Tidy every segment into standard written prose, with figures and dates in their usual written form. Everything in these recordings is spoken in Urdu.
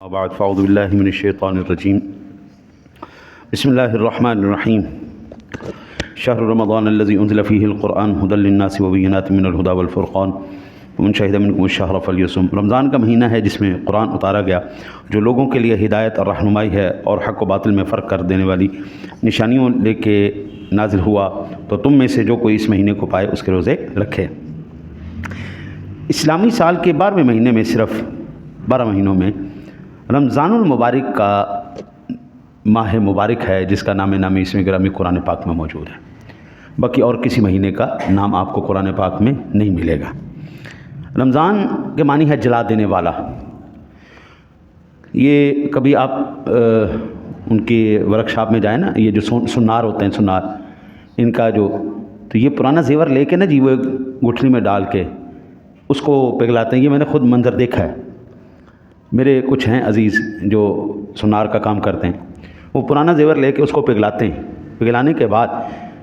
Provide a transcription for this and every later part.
بعد فاعوذ باللہ من الشیطان الرجیم بسم اللہ الرحمن الرحیم شہر رمضان الذی انزل فیہ القرآن ھدی للناس وبینات من الھدی والفرقان ومن شہد منکم الشہر فلیصم۔ رمضان کا مہینہ ہے جس میں قرآن اتارا گیا، جو لوگوں کے لیے ہدایت اور رہنمائی ہے اور حق و باطل میں فرق کر دینے والی نشانیوں لے کے نازل ہوا، تو تم میں سے جو کوئی اس مہینے کو پائے اس کے روزے رکھے۔ اسلامی سال کے 12ویں مہینے میں صرف 12 مہینوں میں رمضان المبارک کا ماہ مبارک ہے، جس کا نام اسم گرامی قرآن پاک میں موجود ہے۔ باقی اور کسی مہینے کا نام آپ کو قرآن پاک میں نہیں ملے گا۔ رمضان کے معنی ہے جلا دینے والا۔ یہ کبھی آپ ان کی ورکشاپ میں جائیں نا، یہ جو سنار ہوتے ہیں، سنار ان کا تو یہ پرانا زیور لے کے نا جی، وہ گٹھلی میں ڈال کے اس کو پگھلاتے ہیں۔ یہ میں نے خود منظر دیکھا ہے، میرے کچھ ہیں عزیز جو سنار کا کام کرتے ہیں، وہ پرانا زیور لے کے اس کو پگھلاتے ہیں۔ پگھلانے کے بعد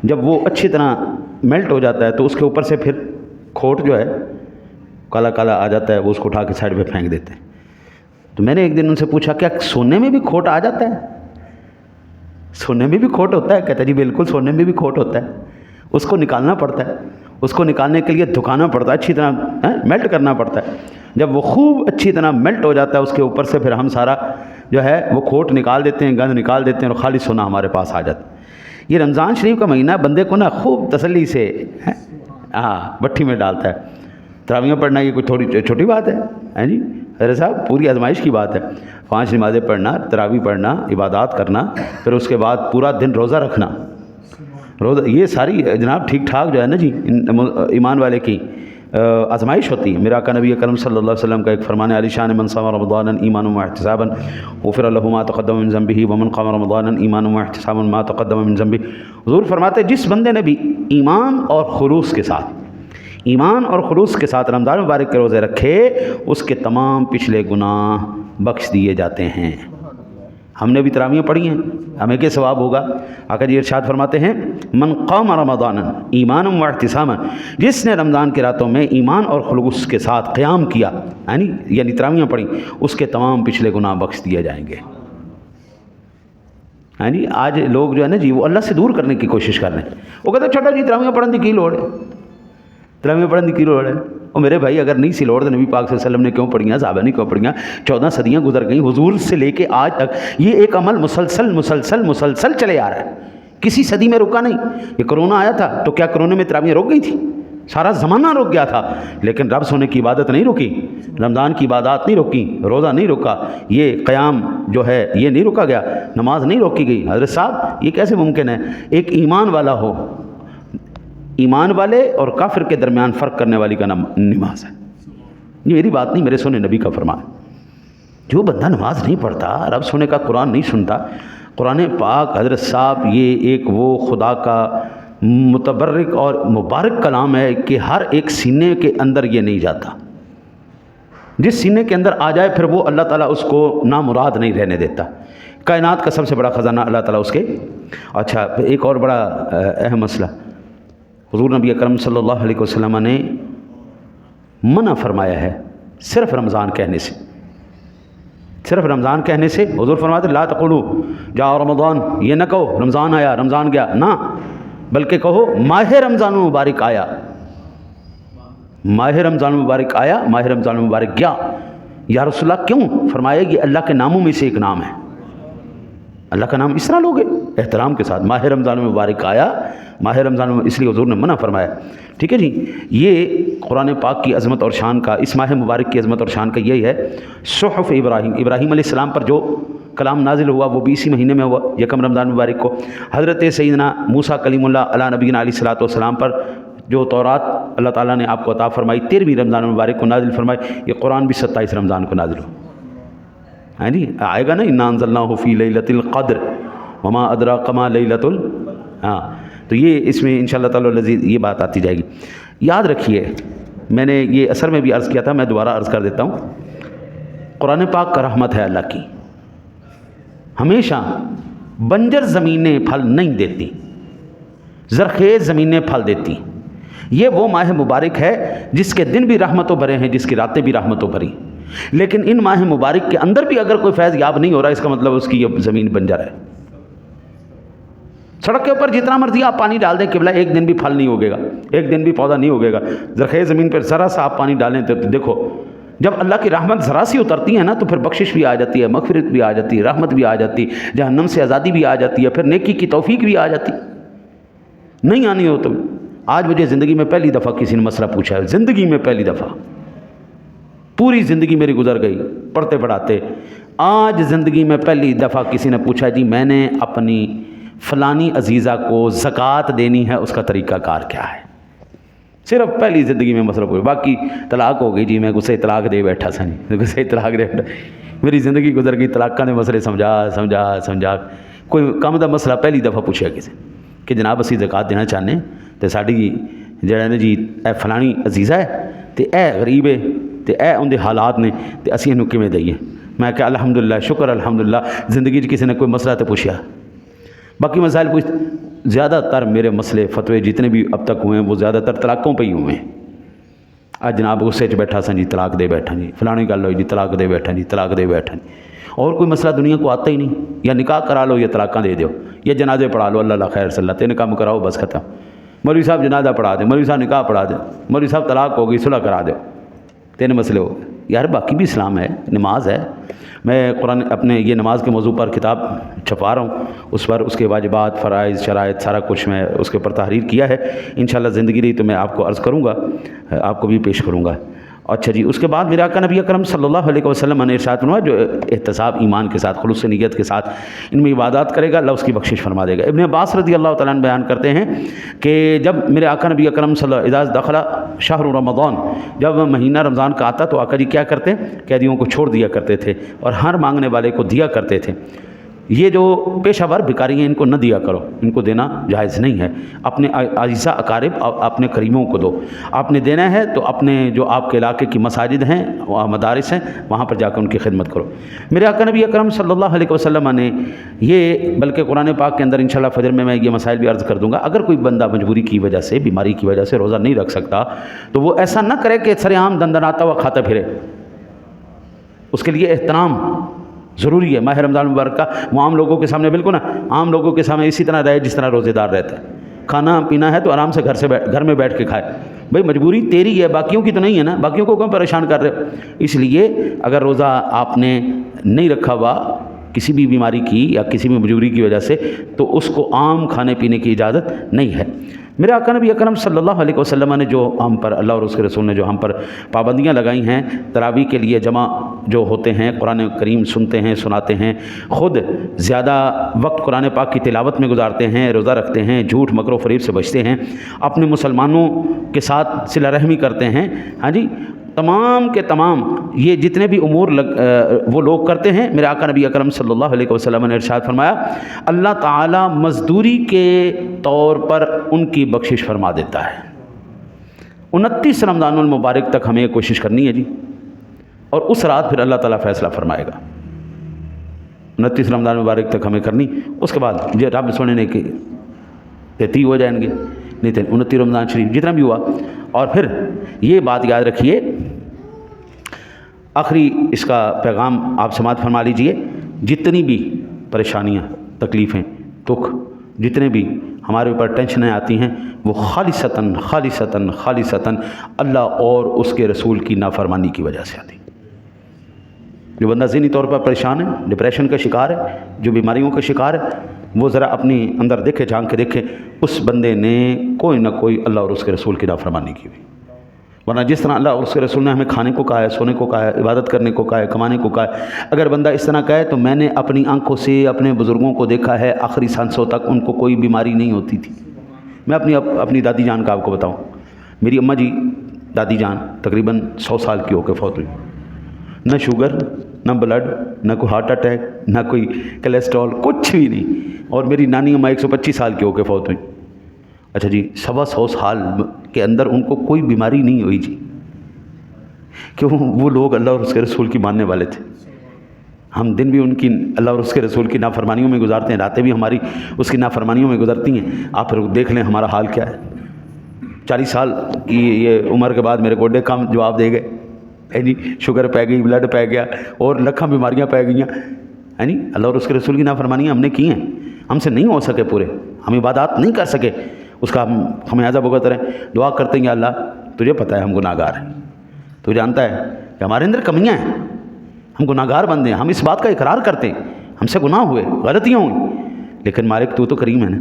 جب وہ اچھی طرح میلٹ ہو جاتا ہے تو اس کے اوپر سے پھر کھوٹ جو ہے کالا کالا آ جاتا ہے، وہ اس کو اٹھا کے سائڈ پہ پھینک دیتے ہیں۔ تو میں نے ایک دن ان سے پوچھا، کیا سونے میں بھی کھوٹ آ جاتا ہے؟ سونے میں بھی کھوٹ ہوتا ہے؟ کہتا جی بالکل، سونے میں بھی کھوٹ ہوتا ہے، اس کو نکالنا پڑتا ہے، اس کو نکالنے کے لیے دھکانا پڑتا ہے، اچھی طرح میلٹ کرنا پڑتا ہے۔ جب وہ خوب اچھی طرح میلٹ ہو جاتا ہے اس کے اوپر سے، پھر ہم سارا جو ہے وہ کھوٹ نکال دیتے ہیں، گند نکال دیتے ہیں، اور خالی سونا ہمارے پاس آ جاتا ہے۔ یہ رمضان شریف کا مہینہ بندے کو نا خوب تسلی سے بٹھی میں ڈالتا ہے۔ تراویح پڑھنا یہ کوئی تھوڑی چھوٹی بات ہے جی حضرت صاحب، پوری آزمائش کی بات ہے۔ 5 نمازیں پڑھنا، تراویح پڑھنا، عبادات کرنا، پھر اس کے بعد پورا دن روزہ رکھنا، روزہ، یہ ساری جناب ٹھیک ٹھاک جو ہے نا جی ایمان والے کی آزمائش ہوتی ہے۔ میرا آقا نبی کرم صلی اللہ علیہ وسلم کا ایک فرمان علی شان، من صام رمضان ایمانا واحتسابا غفر له ما تقدم من ذنبه ومن قام رمضان ایمانا واحتسابا ما تقدم من ذنبه۔ حضور فرماتے ہیں جس بندے نے بھی ایمان اور خلوص کے ساتھ رمضان مبارک کے روزے رکھے، اس کے تمام پچھلے گناہ بخش دیے جاتے ہیں۔ ہم نے بھی تراویح پڑھی ہیں، ہمیں کیا ثواب ہوگا؟ آقا جی ارشاد فرماتے ہیں، من قام رمضان ایمانا واحتسابا، جس نے رمضان کی راتوں میں ایمان اور خلوص کے ساتھ قیام کیا، یعنی تراویح پڑھی، اس کے تمام پچھلے گناہ بخش دیے جائیں گے۔ آج لوگ جو ہے نا جی وہ اللہ سے دور کرنے کی کوشش کر رہے ہیں۔ وہ کہتے ہیں چھوٹا جی تراویح پڑھنے کی لوڑ ہے، تراویح پڑھنے کی لوڑ ہے۔ اور میرے بھائی اگر نہیں سی لوڑ تو نبی پاک صلی اللہ علیہ وسلم نے کیوں پڑھیاں، صحابہ نے کیوں پڑھیاں؟ 14 صدیاں گزر گئیں، حضور سے لے کے آج تک یہ ایک عمل مسلسل چلے آ رہا ہے، کسی صدی میں رکا نہیں۔ یہ کرونا آیا تھا تو کیا کرونے میں تراویح رک گئی تھی؟ سارا زمانہ رک گیا تھا، لیکن رب سونے کی عبادت نہیں رکی، رمضان کی عبادات نہیں رکی، روزہ نہیں رکا، یہ قیام جو ہے یہ نہیں رکا گیا، نماز نہیں روکی گئی۔ حضرت صاحب یہ کیسے ممکن ہے؟ ایک ایمان والا ہو، ایمان والے اور کافر کے درمیان فرق کرنے والی کا نام نماز ہے۔ یہ میری بات نہیں، میرے سونے نبی کا فرمان۔ جو بندہ نماز نہیں پڑھتا، رب سونے کا قرآن نہیں سنتا، قرآن پاک حضرت صاحب یہ ایک وہ خدا کا متبرک اور مبارک کلام ہے کہ ہر ایک سینے کے اندر یہ نہیں جاتا۔ جس سینے کے اندر آ جائے پھر وہ اللہ تعالیٰ اس کو نامراد نہیں رہنے دیتا۔ کائنات کا سب سے بڑا خزانہ اللہ تعالیٰ اس کے۔ اچھا ایک اور بڑا اہم مسئلہ، حضور نبی اکرم صلی اللہ علیہ وسلم نے منع فرمایا ہے صرف رمضان کہنے سے، صرف رمضان کہنے سے۔ حضور فرماتے لا تقولوا جاء رمضان، یہ نہ کہو رمضان آیا، رمضان گیا، نہ، بلکہ کہو ماہ رمضان مبارک آیا، ماہ رمضان مبارک آیا، ماہ رمضان مبارک گیا۔ یا رسول اللہ کیوں؟ فرمایا یہ اللہ کے ناموں میں سے ایک نام ہے، اللہ کا نام اس طرح لوگے احترام کے ساتھ، ماہ رمضان مبارک آیا، ماہ رمضان، اس لیے حضور نے منع فرمایا۔ ٹھیک ہے جی، یہ قرآن پاک کی عظمت اور شان کا، اس ماہ مبارک کی عظمت اور شان کا یہی ہے۔ صحف ابراہیم علیہ السلام پر جو کلام نازل ہوا وہ بھی اسی مہینے میں ہوا، 1 رمضان مبارک کو۔ حضرت سیدنا موسیٰ کلیم اللہ علیہ نبینا علیہ الصلوۃ والسلام پر جو تورات اللہ تعالیٰ نے آپ کو عطا فرمائی 13ویں رمضان مبارک کو نازل فرمائی، یہ قرآن بھی 27 رمضان کو نازل ہوا۔ جی آئے گا نا، انا انزلناہ فی لیلۃ القدر وما ادراک ما لیلۃ تو یہ اس میں انشاءاللہ تعالی العزیز یہ بات آتی جائے گی۔ یاد رکھیے، میں نے یہ اثر میں بھی عرض کیا تھا، میں دوبارہ عرض کر دیتا ہوں، قرآن پاک کا رحمت ہے اللہ کی، ہمیشہ بنجر زمینیں پھل نہیں دیتی، زرخیز زمینیں پھل دیتی۔ یہ وہ ماہ مبارک ہے جس کے دن بھی رحمتوں بھرے ہیں، جس کی راتیں بھی رحمتوں بھری۔ لیکن ان ماہ مبارک کے اندر بھی اگر کوئی فیض یاب نہیں ہو رہا، اس کا مطلب اس کی یہ زمین بنجر ہے۔ سڑک کے اوپر جتنا مرضی آپ پانی ڈال دیں قبلہ، ایک دن بھی پھل نہیں ہوگے گا، ایک دن بھی پودا نہیں ہوگے گا۔ زرخیز زمین پر ذرا سا آپ پانی ڈالیں تو دیکھو، جب اللہ کی رحمت ذرا سی اترتی ہے نا تو پھر بخشش بھی آ جاتی ہے، مغفرت بھی آ جاتی ہے، رحمت بھی آ جاتی ہے، جہنم سے آزادی بھی آ جاتی ہے، پھر نیکی کی توفیق بھی آ جاتی ہے۔ نہیں آنی ہو تو آج مجھے زندگی میں پہلی دفعہ کسی نے مسئلہ پوچھا ہے، زندگی میں پہلی دفعہ، پوری زندگی میری گزر گئی پڑھتے پڑھاتے، آج زندگی میں پہلی دفعہ کسی نے پوچھا جی میں نے اپنی فلانی عزیزہ کو زکوٰۃ دینی ہے، اس کا طریقہ کار کیا ہے؟ صرف پہلی زندگی میں مسئلہ پوچھا، باقی طلاق ہو گئی جی، میں گسے طلاق دے بیٹھا سا نہیں، گسے طلاق دے بیٹھا، میری زندگی گزر گئی طلاق نے مسئلے سمجھا کوئی کم دا مسئلہ پہلی دفعہ پوچھا کسی کہ جناب اسی زکوٰۃ دینا چاہتے ہیں تو ساڈی جڑا نے جی اے فلانی عزیزہ ہے تے اے غریب ہے تے اے ان دے حالات نے تے اسی انہوں کیویں دئیے؟ میں کہ الحمدللہ، شکر الحمدللہ زندگی کسی نے کوئی مسئلہ تو پوچھا۔ باقی مسائل پوچھ، زیادہ تر میرے مسئلے فتوے جتنے بھی اب تک ہوئے ہیں وہ زیادہ تر طلاقوں پہ ہی ہوئے ہیں۔ آج جناب غصے 'چ بیٹھا سا جی طلاق دے بیٹھا جی، فلانی گل ہوئی جی طلاق دے بیٹھا جی، طلاق دے بیٹھا جی، اور کوئی مسئلہ دنیا کو آتا ہی نہیں، یا نکاح کرا لو یا طلاقاں دے دو، یا جنازے پڑھا لو، اللہ خیر صلی اللہ، 3 کام کراؤ بس ختم۔ مولوی صاحب جنازہ پڑھا دیں، مولوی صاحب نکاح پڑھا دیں، مولوی صاحب طلاق ہو گئی صلح کرا دو، 3 مسئلے ہو گئے۔ یار باقی بھی اسلام ہے، نماز ہے، میں قرآن اپنے یہ نماز کے موضوع پر کتاب چھپا رہا ہوں، اس پر اس کے واجبات، فرائض، شرائط، سارا کچھ میں اس کے اوپر تحریر کیا ہے، انشاءاللہ زندگی رہی تو میں آپ کو عرض کروں گا، آپ کو بھی پیش کروں گا۔ اچھا جی، اس کے بعد میرے آقا نبی اکرم صلی اللہ علیہ وسلم نے ارشاد فرمایا جو احتساب ایمان کے ساتھ، خلوص نیت کے ساتھ ان میں عبادات کرے گا، اللہ اس کی بخشش فرما دے گا۔ ابن عباس رضی اللہ تعالیٰ عنہ بیان کرتے ہیں کہ جب میرے آقا نبی اکرم صلی اللہ علیہ وسلم دخل شہر رمضان، جب مہینہ رمضان کا آتا تو آقا جی کیا کرتے؟ قیدیوں کو چھوڑ دیا کرتے تھے اور ہر مانگنے والے کو دیا کرتے تھے۔ یہ جو پیشہ ور بھکاری ہیں ان کو نہ دیا کرو، ان کو دینا جائز نہیں ہے، اپنے عزیزہ اقارب اپنے قریبوں کو دو۔ آپ نے دینا ہے تو اپنے جو آپ کے علاقے کی مساجد ہیں، مدارس ہیں، وہاں پر جا کر ان کی خدمت کرو۔ میرے آقا نبی اکرم صلی اللہ علیہ وسلم نے یہ، بلکہ قرآن پاک کے اندر انشاءاللہ فجر میں یہ مسائل بھی عرض کر دوں گا، اگر کوئی بندہ مجبوری کی وجہ سے، بیماری کی وجہ سے روزہ نہیں رکھ سکتا تو وہ ایسا نہ کرے کہ سر عام دندناتا ہوا کھاتا پھرے، اس کے لیے احترام ضروری ہے۔ ماہ رمضان مبارک کا وہ عام لوگوں کے سامنے بالکل عام لوگوں کے سامنے اسی طرح رہے جس طرح روزے دار رہتا ہے۔ کھانا پینا ہے تو آرام سے گھر میں بیٹھ کے کھائے، بھئی مجبوری تیری ہے، باقیوں کی تو نہیں ہے نا، باقیوں کو کیوں پریشان کر رہے ہو؟ اس لیے اگر روزہ آپ نے نہیں رکھا ہوا کسی بھی بیماری کی یا کسی بھی مجبوری کی وجہ سے تو اس کو عام کھانے پینے کی اجازت نہیں ہے۔ میرے آقا نبی اکرم صلی اللہ علیہ وسلم نے جو ہم پر، اللہ اور اس کے رسول نے جو ہم پر پابندیاں لگائی ہیں، تراویح کے لیے جمع جو ہوتے ہیں، قرآن کریم سنتے ہیں، سناتے ہیں، خود زیادہ وقت قرآن پاک کی تلاوت میں گزارتے ہیں، روزہ رکھتے ہیں، جھوٹ مکر و فریب سے بچتے ہیں، اپنے مسلمانوں کے ساتھ صلہ رحمی کرتے ہیں، ہاں جی، تمام کے تمام یہ جتنے بھی امور وہ لوگ کرتے ہیں، میرے آقا نبی اکرم صلی اللہ علیہ وسلم نے ارشاد فرمایا اللہ تعالیٰ مزدوری کے طور پر ان کی بخشش فرما دیتا ہے۔ 29 رمضان المبارک تک ہمیں یہ کوشش کرنی ہے جی، اور اس رات پھر اللہ تعالیٰ فیصلہ فرمائے گا۔ 29 رمضان المبارک تک ہمیں کرنی، اس کے بعد یہ رب سننے کے 30 ہو جائیں گے، نہیں تو 29 رمضان شریف جتنا بھی ہوا۔ اور پھر یہ بات یاد رکھیے، آخری اس کا پیغام آپ سماعت فرما لیجئے، جتنی بھی پریشانیاں، تکلیفیں، دکھ، جتنے بھی ہمارے اوپر ٹینشنیں آتی ہیں وہ خالصتاً اللہ اور اس کے رسول کی نافرمانی کی وجہ سے آتی۔ جو بندہ ذہنی طور پر پریشان ہے، ڈپریشن کا شکار ہے، جو بیماریوں کا شکار ہے، وہ ذرا اپنی اندر دیکھے، جھانک کے دیکھے، اس بندے نے کوئی نہ کوئی اللہ اور اس کے رسول کی نافرمانی کی ہوئی۔ ورنہ جس طرح اللہ اور اس کے رسول نے ہمیں کھانے کو کہا ہے، سونے کو کہا ہے، عبادت کرنے کو کہا ہے، کمانے کو کہا ہے، اگر بندہ اس طرح کہے تو میں نے اپنی آنکھوں سے اپنے بزرگوں کو دیکھا ہے، آخری سانسوں تک ان کو کوئی بیماری نہیں ہوتی تھی۔ میں اپنی دادی جان کا آپ کو بتاؤں، میری اماں جی دادی جان تقریباً 100 سال کی ہو کے فوت ہوئی، نہ شوگر، نہ بلڈ، نہ کوئی ہارٹ اٹیک، نہ کوئی کولیسٹرول، کچھ بھی نہیں، اور میری نانی اماں 125 سال کی ہو کے فوت ہوئی۔ اچھا جی، 125 سال کے اندر ان کو کوئی بیماری نہیں ہوئی جی، کیوں؟ وہ لوگ اللہ اور اس کے رسول کی ماننے والے تھے۔ ہم دن بھی ان کی اللہ اور اس کے رسول کی نافرمانیوں میں گزارتے ہیں، راتیں بھی ہماری اس کی نافرمانیوں میں گزرتی ہیں۔ آپ پھر دیکھ لیں ہمارا حال کیا ہے۔ 40 سال کی یہ عمر کے بعد میرے گوڈے کم جواب دے گئے، ہے جی، شوگر پہ گئی، بلڈ پہ گیا اور لکھاں بیماریاں پہ گئی ہیں جی، اللہ اور اس کے رسول کی نافرمانیاں ہم نے کی ہیں، ہم سے نہیں ہو سکے پورے، ہم عبادات نہیں کر سکے، اس کا ہم خمیازہ بھگت رہے ہیں۔ دعا کرتے ہیں کہ اللہ تجھے پتہ ہے ہم گناہ گار ہیں، تو جانتا ہے کہ ہمارے اندر کمیاں ہیں، ہم گناہ گار بندے ہیں، ہم اس بات کا اقرار کرتے ہیں ہم سے گناہ ہوئے، غلطیاں ہوئیں، لیکن مالک تو کریم ہے نا،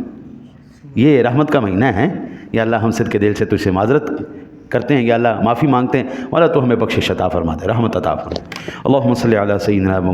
یہ رحمت کا مہینہ ہے، یا اللہ ہم صدق دل سے تجھ سے معذرت کرتے ہیں، یا اللہ معافی مانگتے ہیں، والا تو ہمیں بخشش عطا فرما دے، رحمت عطا فرما۔ اللہم صلی علی سیدنا